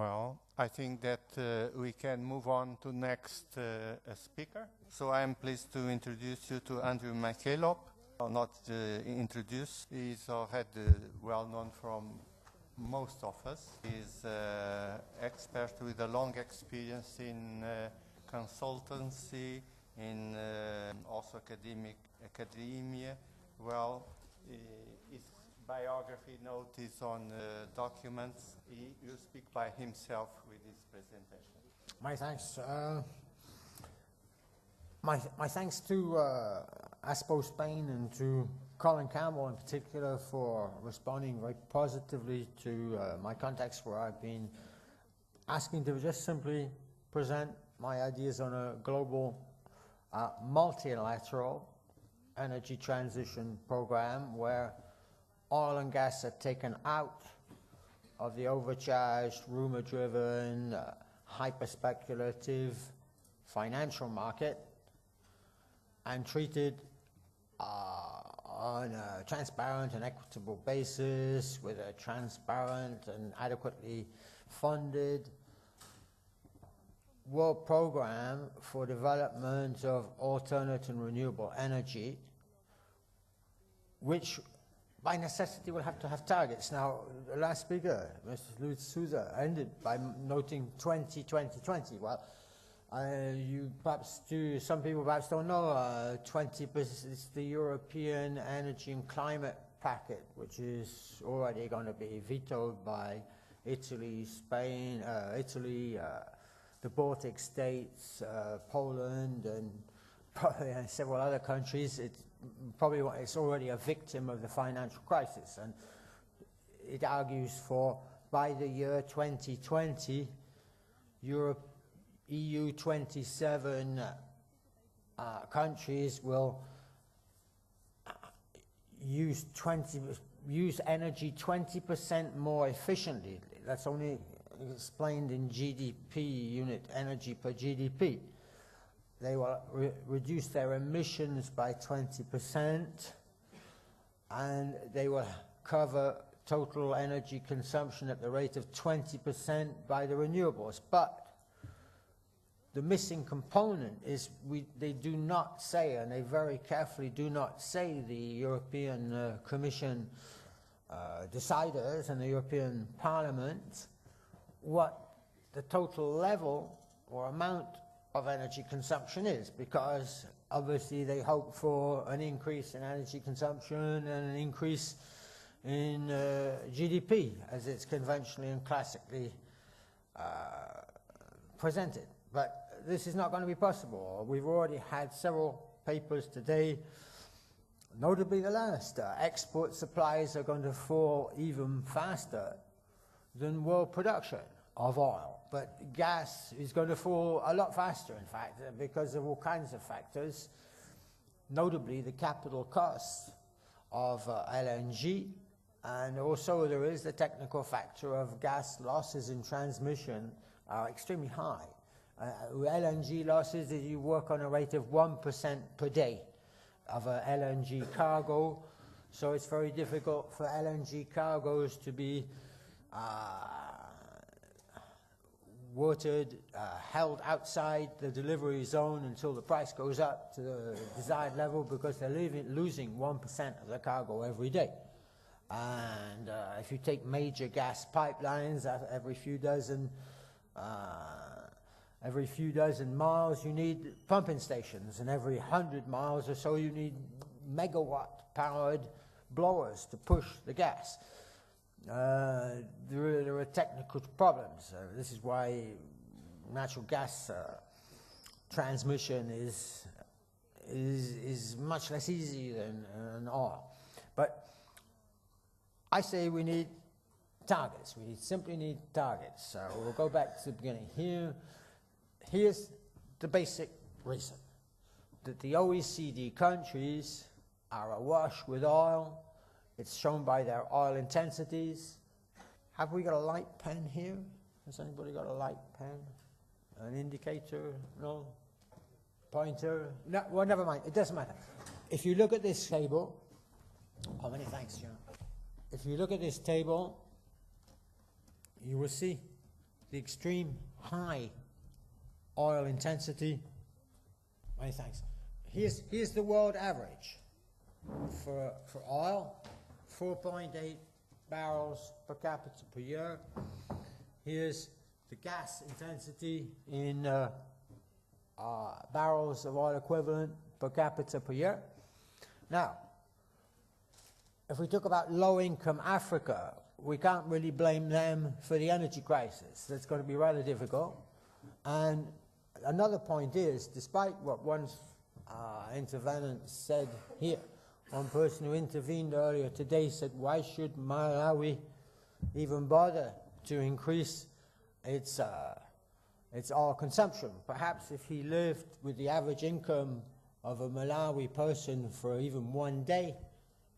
Well, I think that we can move on to next speaker. So I am pleased to introduce you to Andrew McKillop. Not introduce, he's already well known from most of us. He's expert with a long experience in consultancy, in also academia. Well, his biography note is on documents. He will speak by himself with his presentation. My thanks. My thanks to ASPO Spain and to Colin Campbell in particular for responding very positively to my contacts, where I've been asking to just simply present my ideas on a global multilateral energy transition program where oil and gas are taken out of the overcharged, rumor-driven, hyper-speculative financial market and treated on a transparent and equitable basis with a transparent and adequately funded world program for development of alternate and renewable energy, which by necessity will have to have targets. Now, the last speaker, Mr. Luis Souza, ended by noting 2020. Well, some people perhaps don't know, 20% is the European Energy and Climate Packet, which is already going to be vetoed by Italy, Spain, the Baltic states, Poland, and probably several other countries. It's already a victim of the financial crisis, and it argues for, by the year 2020, EU 27 countries will use energy 20% more efficiently. That's only explained in GDP, unit energy per GDP. They will reduce their emissions by 20%, and they will cover total energy consumption at the rate of 20% by the renewables. But the missing component is they do not say, and they very carefully do not say, the European Commission deciders and the European Parliament, what the total level or amount of energy consumption is, because obviously they hope for an increase in energy consumption and an increase in GDP as it's conventionally and classically presented. But this is not going to be possible. We've already had several papers today, notably the last. Export supplies are going to fall even faster than world production of oil. But gas is going to fall a lot faster, in fact, because of all kinds of factors, notably the capital costs of LNG, and also there is the technical factor of gas losses in transmission are extremely high. LNG losses, you work on a rate of 1% per day of a LNG cargo, so it's very difficult for LNG cargoes to be watered, held outside the delivery zone until the price goes up to the desired level, because they're losing 1% of the cargo every day. And if you take major gas pipelines, every few dozen miles you need pumping stations, and every 100 miles or so you need megawatt-powered blowers to push the gas. There are technical problems. This is why natural gas transmission is much less easy than oil. But I say we need targets. We simply need targets. So we'll go back to the beginning. Here's the basic reason that the OECD countries are awash with oil. It's shown by their oil intensities. Have we got a light pen here? Has anybody got a light pen? An indicator? No? Pointer? No, well, never mind. It doesn't matter. If you look at this table, oh, many thanks, John. If you look at this table, you will see the extreme high oil intensity. Many thanks. Here's the world average for oil, 4.8 barrels per capita per year. Here's the gas intensity in barrels of oil equivalent per capita per year. Now, if we talk about low-income Africa, we can't really blame them for the energy crisis. That's going to be rather difficult. And another point is, despite what one intervenant said here, one person who intervened earlier today said, why should Malawi even bother to increase its oil consumption? Perhaps if he lived with the average income of a Malawi person for even one day,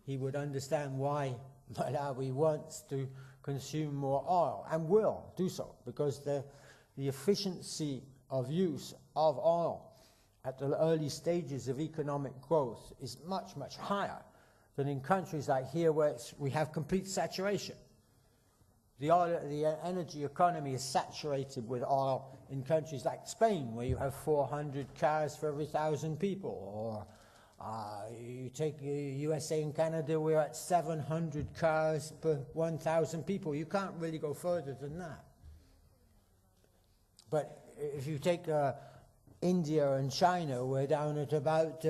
he would understand why Malawi wants to consume more oil, and will do so, because the efficiency of use of oil at the early stages of economic growth is much, much higher than in countries like here where we have complete saturation. The energy economy is saturated with oil in countries like Spain, where you have 400 cars for every 1,000 people, or you take USA and Canada, we're at 700 cars per 1,000 people. You can't really go further than that. But if you take India and China, we're down at about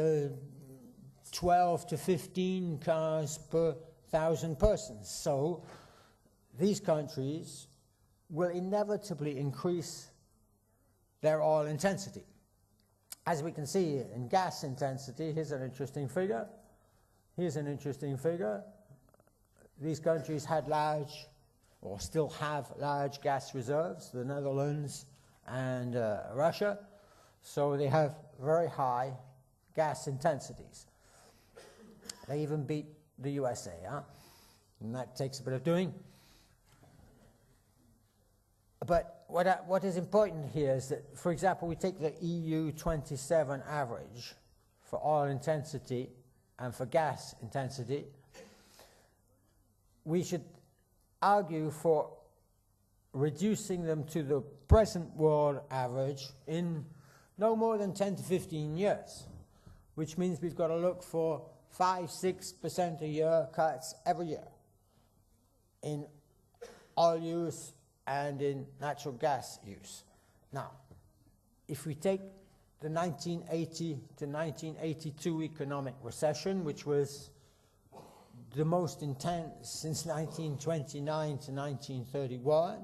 12 to 15 cars per 1,000 persons. So these countries will inevitably increase their oil intensity. As we can see in gas intensity, here's an interesting figure. Here's an interesting figure. These countries had large, or still have large gas reserves, the Netherlands and Russia. So they have very high gas intensities. They even beat the USA, and that takes a bit of doing. But what is important here is that, for example, we take the EU 27 average for oil intensity and for gas intensity. We should argue for reducing them to the present world average in no more than 10 to 15 years, which means we've got to look for 5–6% a year cuts every year in oil use and in natural gas use. Now, if we take the 1980 to 1982 economic recession, which was the most intense since 1929 to 1931,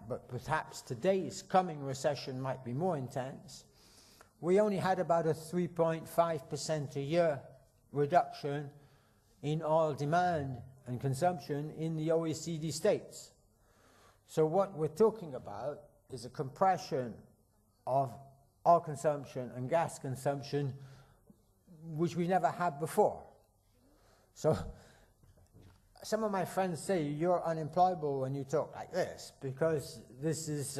but perhaps today's coming recession might be more intense, we only had about a 3.5% a year reduction in oil demand and consumption in the OECD states. So what we're talking about is a compression of oil consumption and gas consumption which we never had before. So some of my friends say you're unemployable when you talk like this, because this is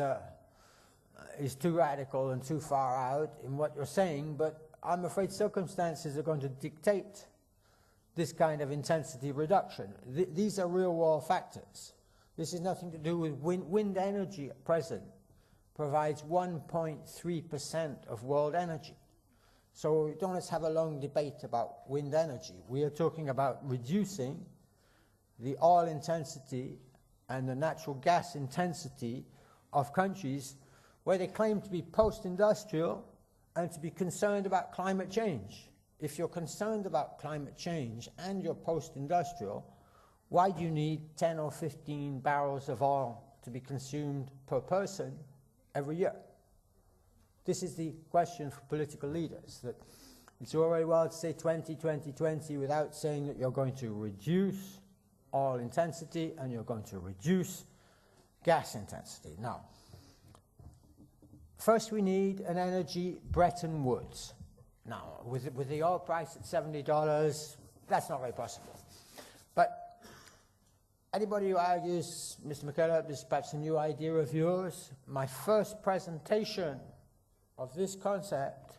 too radical and too far out in what you're saying, but I'm afraid circumstances are going to dictate this kind of intensity reduction. These are real world factors. This has nothing to do with wind energy at present provides 1.3% of world energy. So don't let's have a long debate about wind energy. We are talking about reducing the oil intensity and the natural gas intensity of countries where they claim to be post-industrial and to be concerned about climate change. If you're concerned about climate change and you're post-industrial, why do you need 10 or 15 barrels of oil to be consumed per person every year? This is the question for political leaders. That it's all very well to say 2020 without saying that you're going to reduce oil intensity and you're going to reduce gas intensity. Now, first we need an energy Bretton Woods. Now, with the oil price at $70, that's not very possible. But anybody who argues, Mr. McKillop, this is perhaps a new idea of yours. My first presentation of this concept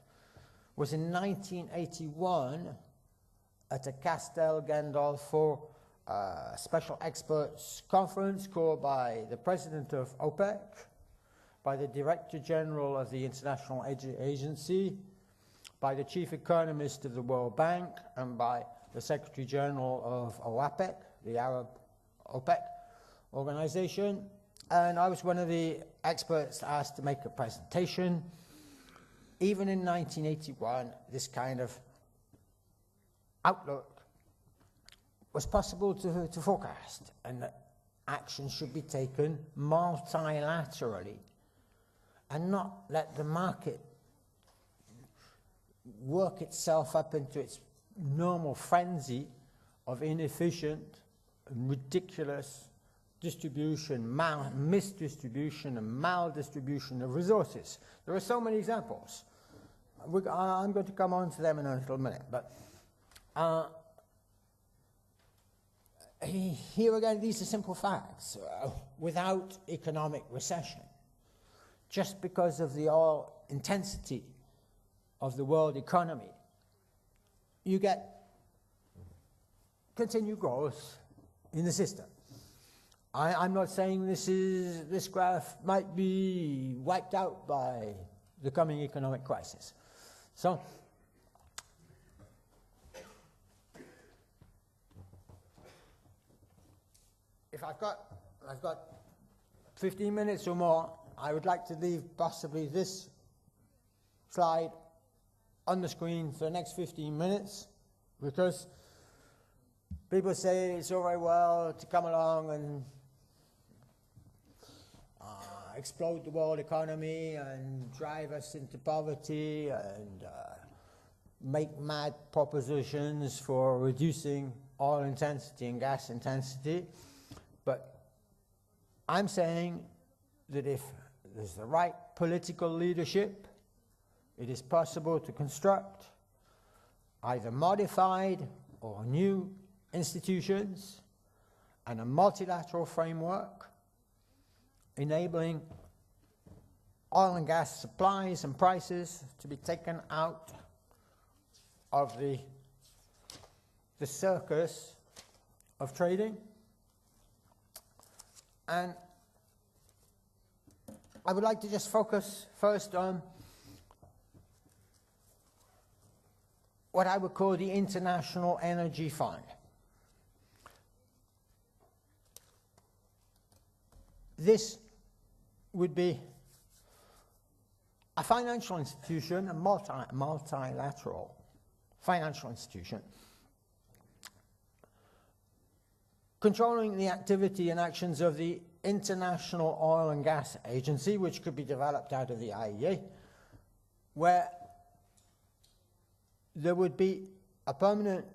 was in 1981 at a Castel Gandolfo a special experts conference called by the president of OPEC, by the Director General of the International Agency, by the Chief Economist of the World Bank, and by the Secretary General of OAPEC, the Arab OPEC organization. And I was one of the experts asked to make a presentation. Even in 1981, this kind of outlook was possible to forecast, and that action should be taken multilaterally and not let the market work itself up into its normal frenzy of inefficient and ridiculous distribution, misdistribution and maldistribution of resources. There are so many examples. I'm going to come on to them in a little minute, but here again, these are simple facts. Without economic recession, just because of the oil intensity of the world economy, you get continued growth in the system. I'm not saying this graph might be wiped out by the coming economic crisis. So, if I've got 15 minutes or more, I would like to leave possibly this slide on the screen for the next 15 minutes, because people say it's all very well to come along and explode the world economy and drive us into poverty and make mad propositions for reducing oil intensity and gas intensity. But I'm saying that if there's the right political leadership, it is possible to construct either modified or new institutions and a multilateral framework enabling oil and gas supplies and prices to be taken out of the circus of trading. And I would like to just focus first on what I would call the International Energy Fund. This would be a financial institution, a multilateral financial institution, controlling the activity and actions of the International Oil and Gas Agency, which could be developed out of the IEA, where there would be a permanent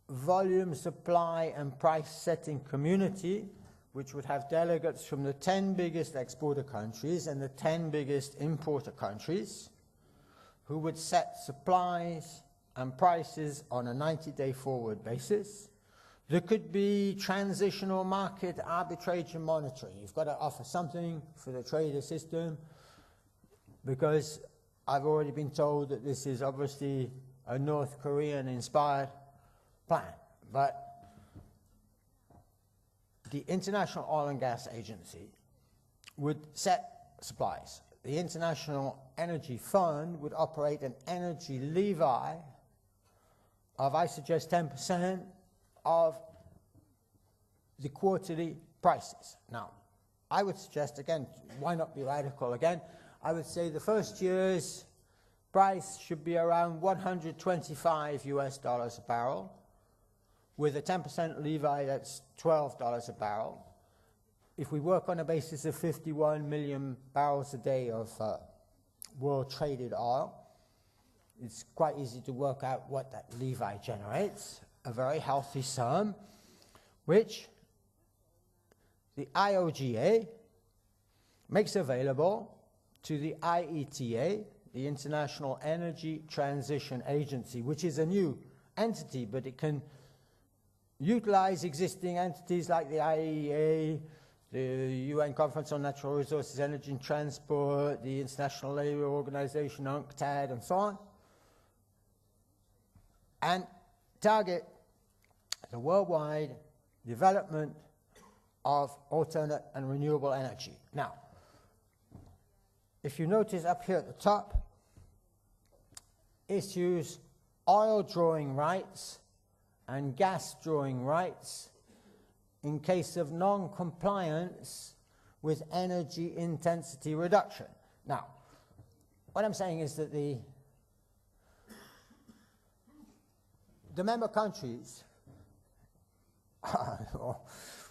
volume, supply and price setting community, which would have delegates from the 10 biggest exporter countries and the 10 biggest importer countries, who would set supplies and prices on a 90-day forward basis. There could be transitional market arbitrage and monitoring. You've got to offer something for the trader system, because I've already been told that this is obviously a North Korean-inspired plan. But the International Oil and Gas Agency would set supplies. The International Energy Fund would operate an energy levy of, I suggest, 10% of the quarterly prices. Now, I would suggest, again, why not be radical again? I would say the first year's price should be around $125 US a barrel. With a 10% levy, that's $12 a barrel. If we work on a basis of 51 million barrels a day of world traded oil, it's quite easy to work out what that levy generates, a very healthy sum, which the IOGA makes available to the IETA, the International Energy Transition Agency, which is a new entity, but it can utilize existing entities like the IEA, the UN Conference on Natural Resources, Energy and Transport, the International Labour Organization, UNCTAD, and so on, and target the worldwide development of alternate and renewable energy. Now, if you notice up here at the top, issues oil drawing rights and gas drawing rights in case of non-compliance with energy intensity reduction. Now, what I'm saying is that the member countries,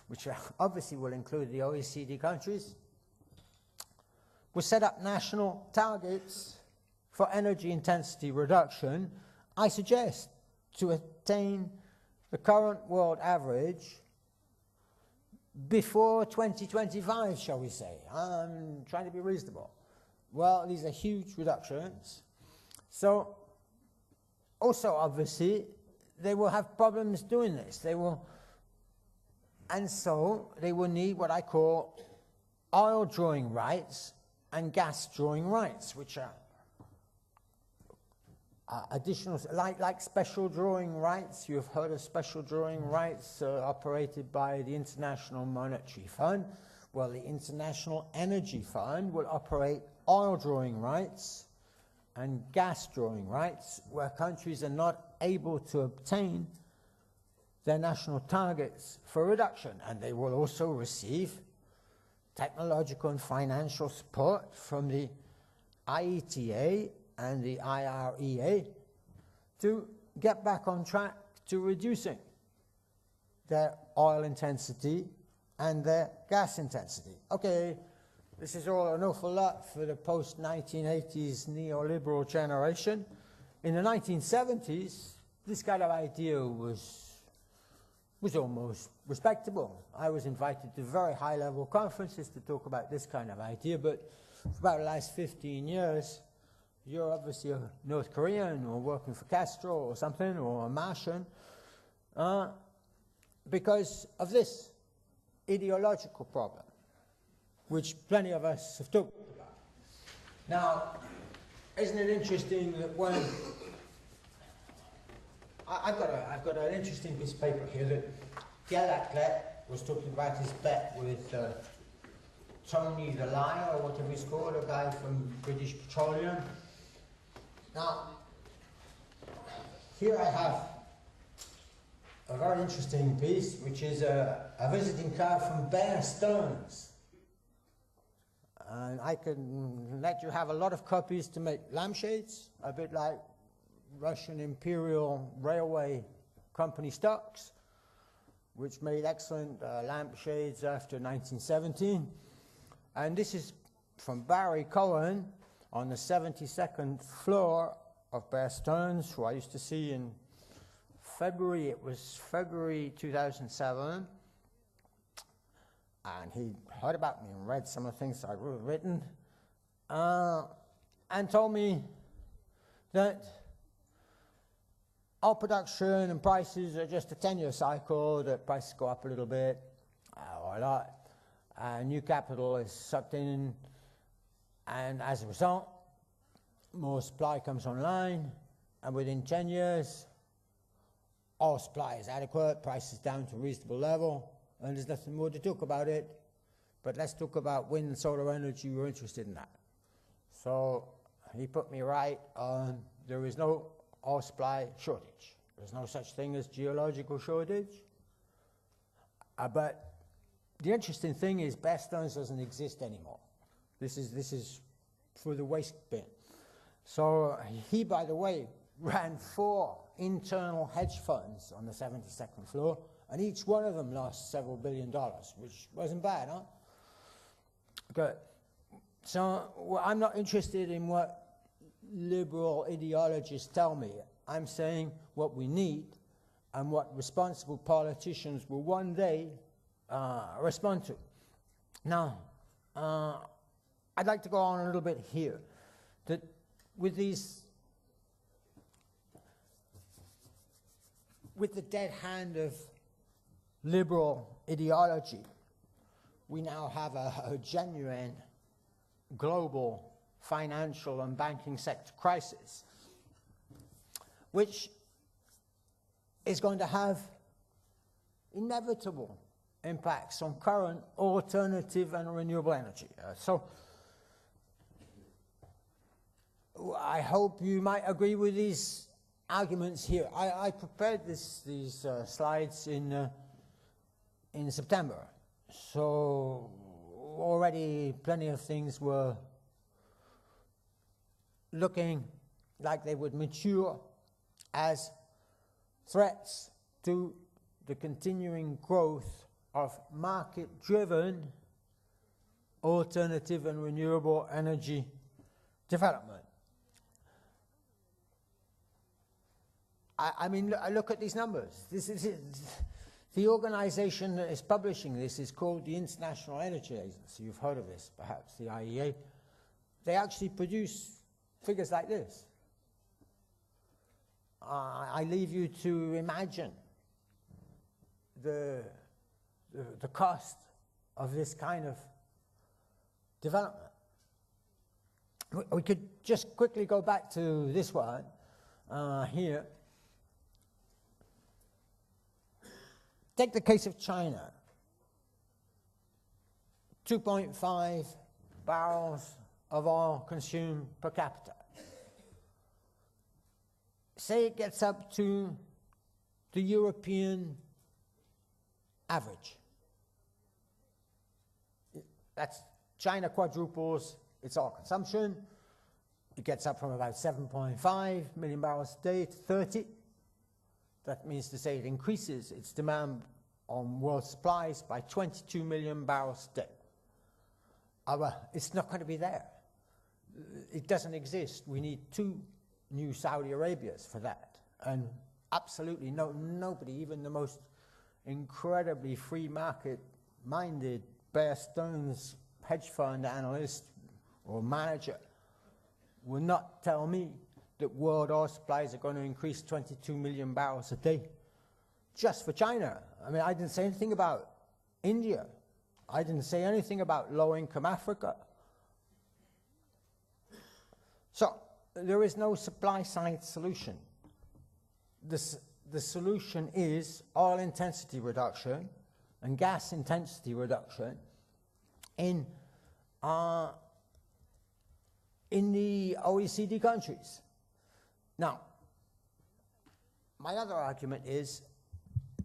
which obviously will include the OECD countries, will set up national targets for energy intensity reduction, I suggest, to attain the current world average before 2025, shall we say. I'm trying to be reasonable. Well, these are huge reductions. So, also obviously, they will have problems doing this. And so they will need what I call oil drawing rights and gas drawing rights, which are additional, like special drawing rights. You've heard of special drawing rights operated by the International Monetary Fund. Well, the International Energy Fund will operate oil drawing rights and gas drawing rights where countries are not able to obtain their national targets for reduction. And they will also receive technological and financial support from the IETA and the IREA to get back on track to reducing their oil intensity and their gas intensity. Okay, this is all an awful lot for the post-1980s neoliberal generation. In the 1970s, this kind of idea was almost respectable. I was invited to very high-level conferences to talk about this kind of idea, but for about the last 15 years, you're obviously a North Korean or working for Castro or something, or a Martian, because of this ideological problem, which plenty of us have talked about. Now, isn't it interesting that when I've got an interesting piece of paper here that Gallagher was talking about his bet with Tony the Liar, or whatever he's called, a guy from British Petroleum. Now, here I have a very interesting piece, which is a visiting card from Bear Stearns. And I can let you have a lot of copies to make lampshades, a bit like Russian Imperial Railway Company stocks, which made excellent lampshades after 1917. And this is from Barry Cohen on the 72nd floor of Bear Stearns, who I used to see in February. It was February 2007. And he heard about me and read some of the things I'd written, and told me that oil production and prices are just a 10-year cycle, that prices go up a little bit, or a lot, new capital is sucked in, and as a result, more supply comes online, and within 10 years, oil supply is adequate, prices down to a reasonable level, and there's nothing more to talk about it, but let's talk about wind and solar energy. We're interested in that. So he put me right on there is no oil supply shortage. There's no such thing as geological shortage. But the interesting thing is Bear Stearns doesn't exist anymore. This is for the waste bin. So he, by the way, ran 4 internal hedge funds on the 72nd floor, and each one of them lost several $1 billion, which wasn't bad, huh? Good. So I'm not interested in what liberal ideologists tell me. I'm saying what we need and what responsible politicians will one day respond to. Now, I'd like to go on a little bit here. That with the dead hand of liberal ideology, we now have a genuine global financial and banking sector crisis, which is going to have inevitable impacts on current alternative and renewable energy. So I hope you might agree with these arguments here. I prepared these slides in September, so already plenty of things were looking like they would mature as threats to the continuing growth of market-driven alternative and renewable energy development. I mean, look at these numbers. This is it. The organization that is publishing this is called the International Energy Agency. You've heard of this, perhaps, the IEA. They actually produce figures like this. I leave you to imagine the cost of this kind of development. We could just quickly go back to this one here. Take the case of China. 2.5 barrels of oil consumed per capita. Say it gets up to the European average. That's China quadruples its oil consumption. It gets up from about 7.5 million barrels a day to 30. That means to say it increases its demand on world supplies by 22 million barrels a day. Well, it's not going to be there. It doesn't exist. We need 2 new Saudi Arabias for that. And absolutely nobody, even the most incredibly free market-minded Bear Stearns hedge fund analyst or manager, will not tell me that world oil supplies are going to increase 22 million barrels a day just for China. I mean, I didn't say anything about India. I didn't say anything about low-income Africa. So there is no supply-side solution. The solution is oil intensity reduction and gas intensity reduction in the OECD countries. Now, my other argument is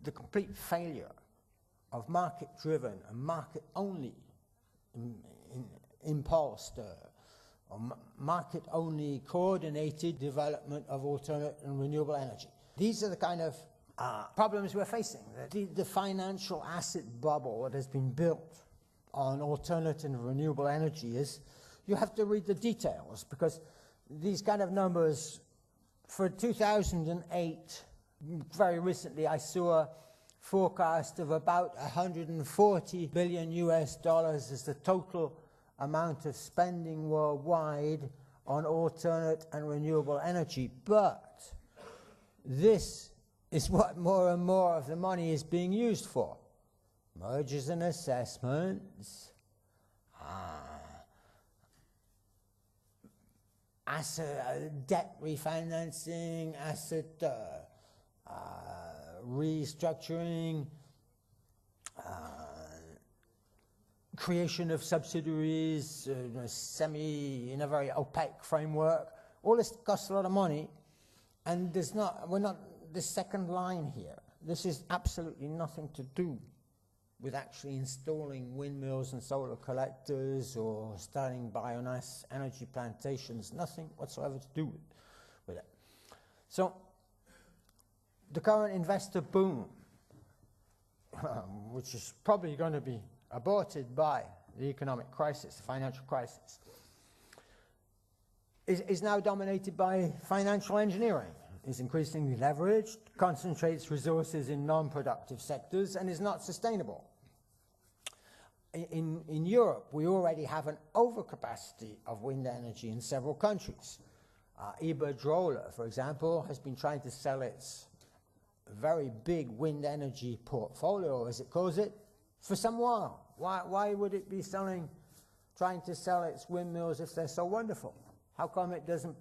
the complete failure of market-driven and market-only impulsed or market-only coordinated development of alternate and renewable energy. These are the kind of problems we're facing. The financial asset bubble that has been built on alternate and renewable energy is, you have to read the details, because these kind of numbers for 2008, very recently I saw a forecast of about 140 billion US dollars as the total amount of spending worldwide on alternate and renewable energy. But this is what more and more of the money is being used for. Mergers and assessments, asset debt refinancing, asset restructuring, creation of subsidiaries, in a very opaque framework. All this costs a lot of money, and we're not the second line here. This is absolutely nothing to do with actually installing windmills and solar collectors or starting biomass energy plantations, nothing whatsoever to do with it. So the current investor boom, which is probably going to be aborted by the economic crisis, the financial crisis, is now dominated by financial engineering. Is increasingly leveraged, concentrates resources in non-productive sectors, and is not sustainable. In Europe, we already have an overcapacity of wind energy in several countries. Iberdrola, for example, has been trying to sell its very big wind energy portfolio, as it calls it, for some while. Why would it be trying to sell its windmills if they're so wonderful? How come it doesn't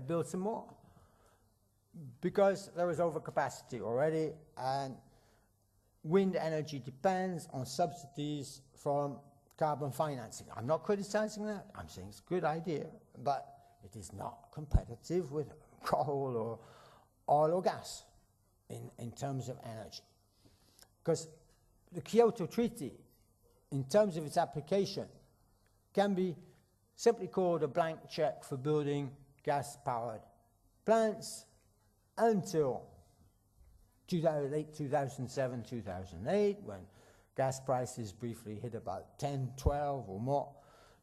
build some more? Because there is overcapacity already, and wind energy depends on subsidies from carbon financing. I'm not criticizing that. I'm saying it's a good idea, but it is not competitive with coal or oil or gas in terms of energy. Because the Kyoto Treaty, in terms of its application, can be simply called a blank check for building gas-powered plants until 2007, 2008, when gas prices briefly hit about 10, 12 or more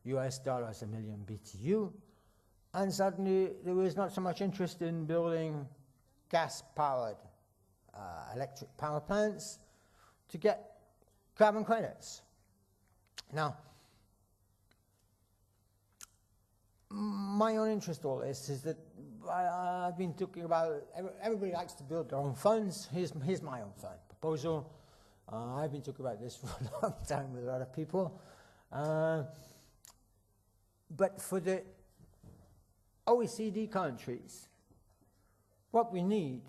US dollars a million BTU. And suddenly there was not so much interest in building gas-powered electric power plants to get carbon credits. Now, my own interest in all this is that I've been talking about, everybody likes to build their own funds. Here's my own fund proposal. I've been talking about this for a long time with a lot of people. But for the OECD countries, what we need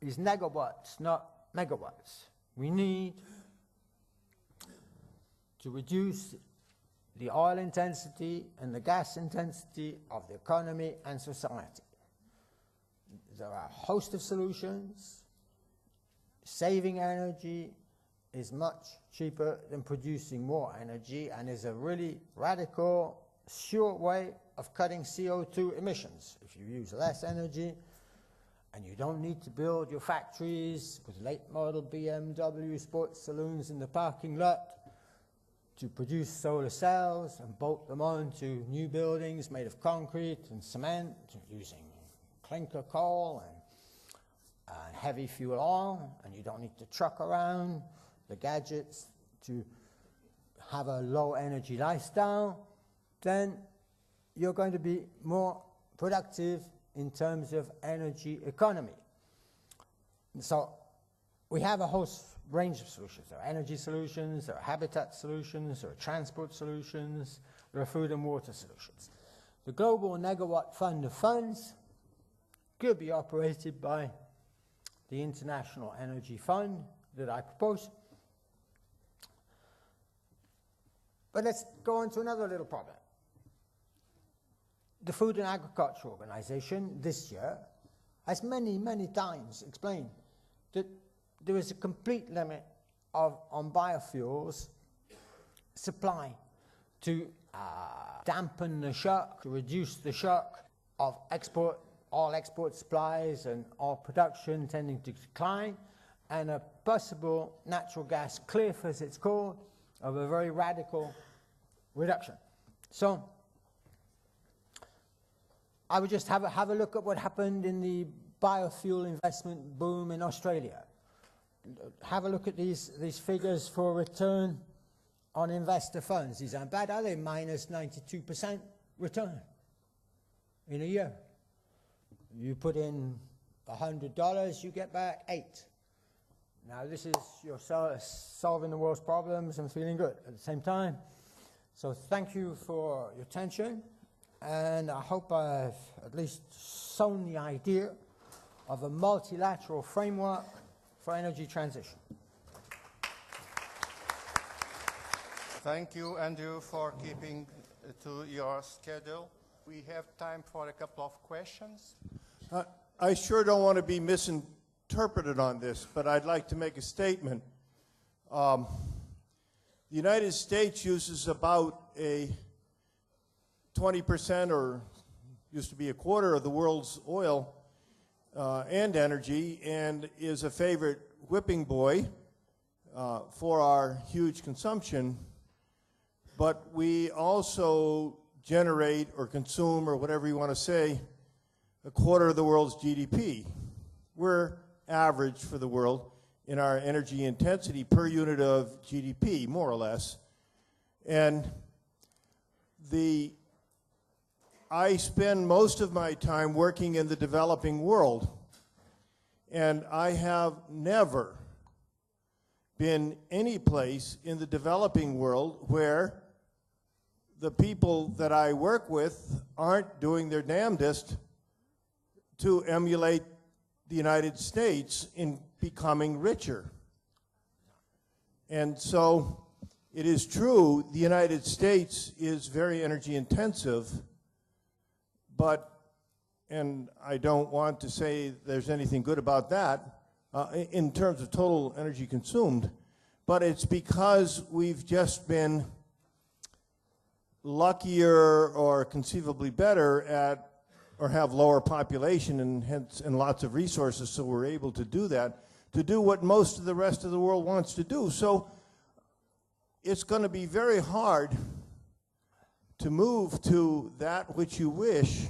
is negawatts, not megawatts. We need to reduce the oil intensity and the gas intensity of the economy and society. There are a host of solutions. Saving energy is much cheaper than producing more energy and is a really radical, sure way of cutting CO2 emissions. If you use less energy and you don't need to build your factories with late model BMW sports saloons in the parking lot to produce solar cells and bolt them on to new buildings made of concrete and cement using clinker coal and heavy fuel oil, and you don't need to truck around the gadgets to have a low energy lifestyle, then you're going to be more productive in terms of energy economy. So we have a whole range of solutions. There are energy solutions, there are habitat solutions, there are transport solutions, there are food and water solutions. The Global Negawatt Fund of Funds could be operated by the International Energy Fund that I propose. But let's go on to another little problem. The Food and Agriculture Organization this year has many, many times explained that there is a complete limit on biofuels supply to dampen the shock, to reduce the shock of oil export supplies and oil production tending to decline, and a possible natural gas cliff, as it's called, of a very radical reduction. So I would just have a look at what happened in the biofuel investment boom in Australia. Have a look at these figures for return on investor funds. These aren't bad, are they? Minus 92% return in a year. You put in $100, you get back $8. Now this is you're solving the world's problems and feeling good at the same time. So thank you for your attention, and I hope I've at least sown the idea of a multilateral framework for energy transition. Thank you, Andrew, for keeping to your schedule. We have time for a couple of questions. I sure don't want to be misinterpreted on this, but I'd like to make a statement. The United States uses about a 20% or used to be a quarter of the world's oil and energy, and is a favorite whipping boy for our huge consumption. But we also generate or consume, or whatever you want to say, a quarter of the world's GDP. We're average for the world in our energy intensity per unit of GDP, more or less. And I spend most of my time working in the developing world, and I have never been any place in the developing world where the people that I work with aren't doing their damnedest to emulate the United States in becoming richer. And so it is true the United States is very energy intensive, but, and I don't want to say there's anything good about that in terms of total energy consumed, but it's because we've just been luckier or conceivably better at, or have lower population and hence and lots of resources, so we're able to do that, to do what most of the rest of the world wants to do. So it's going to be very hard to move to that which you wish.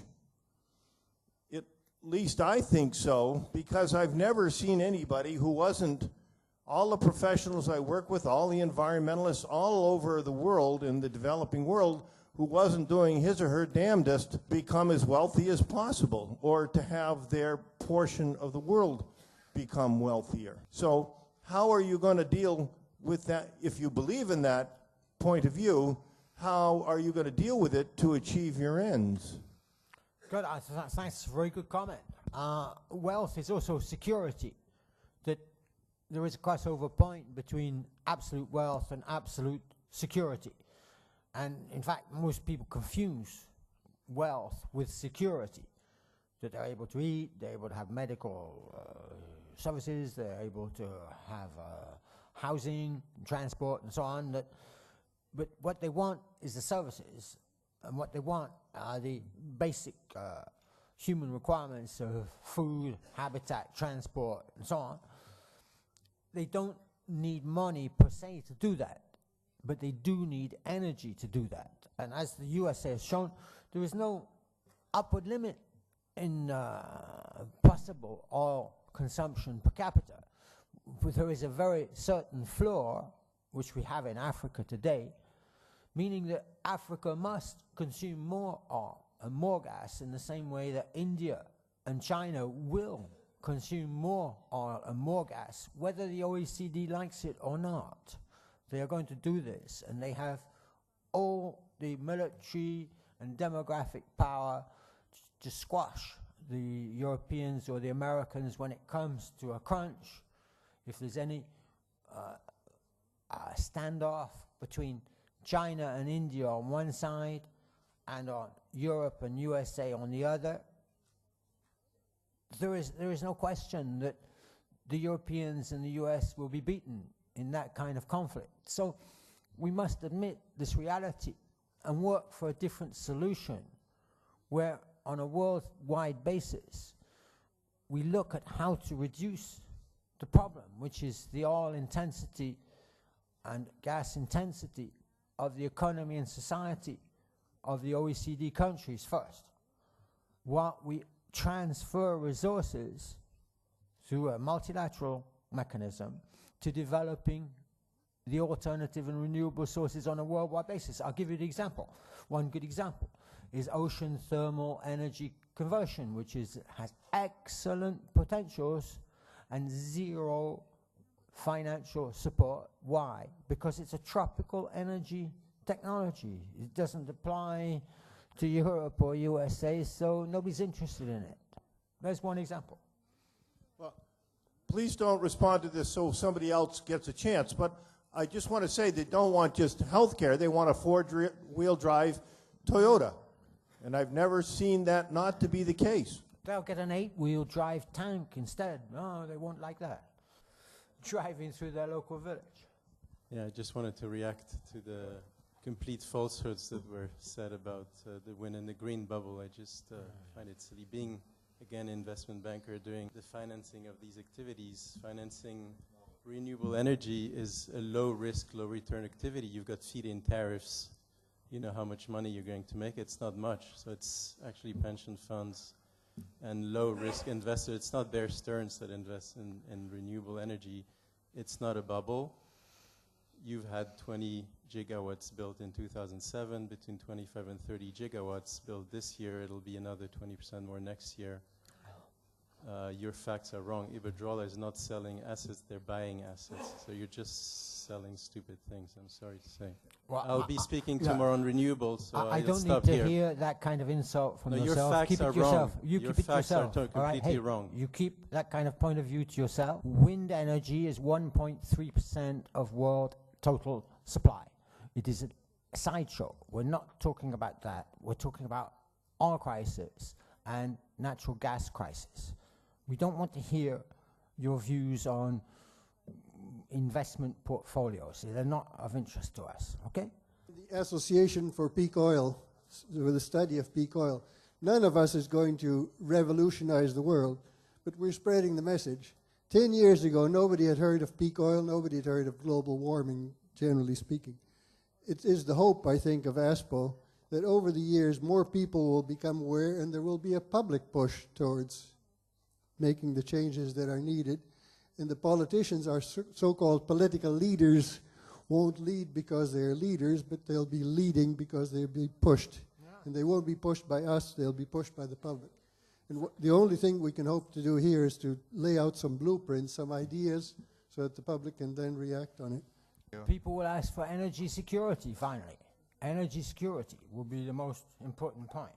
At least I think so, because I've never seen anybody who wasn't, all the professionals I work with, all the environmentalists all over the world, in the developing world, who wasn't doing his or her damnedest to become as wealthy as possible, or to have their portion of the world become wealthier. So how are you going to deal with that? If you believe in that point of view, how are you going to deal with it to achieve your ends? Good, that's a very good comment. Wealth is also security. That there is a crossover point between absolute wealth and absolute security. And in fact, most people confuse wealth with security. That they're able to eat, they're able to have medical services, they're able to have housing, transport, and so on. But what they want is the services, and what they want are the basic human requirements of food, habitat, transport, and so on. They don't need money per se to do that, but they do need energy to do that. And as the USA has shown, there is no upward limit in possible oil consumption per capita. But there is a very certain floor, which we have in Africa today, meaning that Africa must consume more oil and more gas in the same way that India and China will consume more oil and more gas, whether the OECD likes it or not. They are going to do this, and they have all the military and demographic power to squash the Europeans or the Americans when it comes to a crunch. If there's any standoff between China and India on one side and on Europe and USA on the other, there is no question that the Europeans and the US will be beaten in that kind of conflict. So we must admit this reality and work for a different solution where, on a worldwide basis, we look at how to reduce the problem, which is the oil intensity and gas intensity of the economy and society of the OECD countries first, while we transfer resources through a multilateral mechanism to developing the alternative and renewable sources on a worldwide basis. I'll give you an example. One good example is ocean thermal energy conversion, which has excellent potentials and zero financial support. Why? Because it's a tropical energy technology. It doesn't apply to Europe or USA, so nobody's interested in it. There's one example. Well, please don't respond to this so somebody else gets a chance, but I just want to say they don't want just healthcare. They want a four-wheel drive Toyota. And I've never seen that not to be the case. They'll get an 8-wheel drive tank instead. No, they won't like that. Driving through their local village. Yeah, I just wanted to react to the complete falsehoods that were said about the wind and the green bubble. I just find it silly. Being, again, investment banker, doing the financing of these activities, financing renewable energy is a low-risk, low-return activity. You've got feed-in tariffs. You know how much money you're going to make. It's not much. So it's actually pension funds and low-risk investors. It's not Bear Stearns that invest in renewable energy. It's not a bubble. You've had 20 gigawatts built in 2007, between 25 and 30 gigawatts built this year. It'll be another 20% more next year. Your facts are wrong. Iberdrola is not selling assets, they're buying assets. So you're just selling stupid things, I'm sorry to say. Well, I'll be speaking yeah. tomorrow on renewables, so I I'll don't stop need to here. hear that kind of insult from No, your yourself. facts Keep are it yourself. wrong. You Your keep it facts are yourself. to- all right? completely Hey, wrong. You keep that kind of point of view to yourself. Wind energy is 1.3% of world total supply. It is a sideshow. We're not talking about that. We're talking about oil crisis and natural gas crisis. We don't want to hear your views on investment portfolios. They're not of interest to us, okay? The Association for Peak Oil, with the study of peak oil, none of us is going to revolutionize the world, but we're spreading the message. 10 years ago, nobody had heard of peak oil, nobody had heard of global warming, generally speaking. It is the hope, I think, of ASPO that over the years more people will become aware and there will be a public push towards making the changes that are needed. And the politicians, our so-called political leaders, won't lead because they're leaders, but they'll be leading because they'll be pushed. Yeah. And they won't be pushed by us, they'll be pushed by the public. And the only thing we can hope to do here is to lay out some blueprints, some ideas, so that the public can then react on it. People will ask for energy security, finally. Energy security will be the most important point.